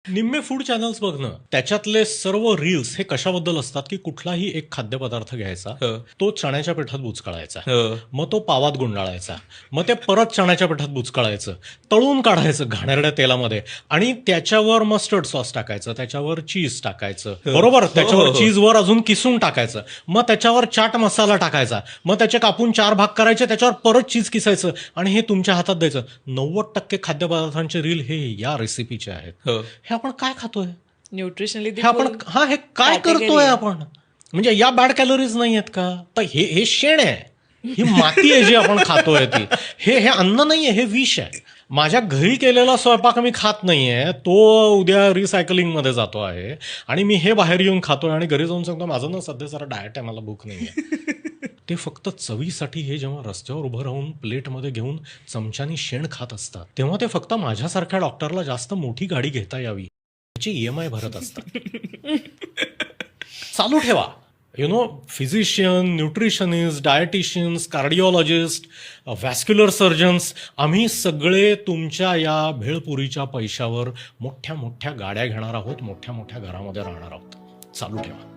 निम्मे food channels बघ ना, त्याच्यातले सर्व रील्स हे कशाबद्दल असतात की कुठलाही एक खाद्यपदार्थ घ्यायचा, तो चण्याच्या पिठात बुचकळायचा, मग तो पावात गुंडाळायचा, मग ते परत चण्याच्या पिठात बुचकळायचं, तळून काढायचं घाणेरड्या तेलामध्ये आणि त्याच्यावर मस्टर्ड सॉस टाकायचं, त्याच्यावर चीज टाकायचं, बरोबर, त्याच्यावर चीजवर अजून किसून टाकायचं, मग त्याच्यावर चाट मसाला टाकायचा, मग त्याचे कापून 4 भाग करायचे, त्याच्यावर परत चीज किसायचं आणि हे तुमच्या हातात द्यायचं. 90% खाद्यपदार्थांचे रील हे या रेसिपीचे आहेत. हे आपण काय खातोय, न्यूट्रिशनली हे आपण हे काय करतोय आपण, म्हणजे या बॅड कॅलरीज नाही आहेत का? तर हे शेण आहे, ही माती आहे जी आपण खातोय ती, हे अन्न नाहीये, हे विष आहे. माझ्या घरी केलेला स्वयंपाक मी खात नाहीये, तो उद्या रिसायकलिंग मध्ये जातो आहे आणि मी हे बाहेर येऊन खातोय आणि घरी जाऊन सांगतो माझं ना सध्या जरा डाएट आहे, मला भूक नाहीये. ते फक्त चवीसाठी हे जेव्हा रस्त्यावर उभं राहून प्लेटमध्ये घेऊन चमच्यानी शेण खात असतात, तेव्हा ते फक्त माझ्यासारख्या डॉक्टरला जास्त मोठी गाडी घेता यावी त्याची EMI भरत असतात. चालू ठेवा. Physician, nutritionist, dietitians, cardiologist, vascular surgeons, आम्ही सगळे तुमच्या या भेळपुरीच्या पैशावर मोठ्या मोठ्या गाड्या घेणार आहोत, मोठ्या मोठ्या घरामध्ये राहणार आहोत. चालू ठेवा.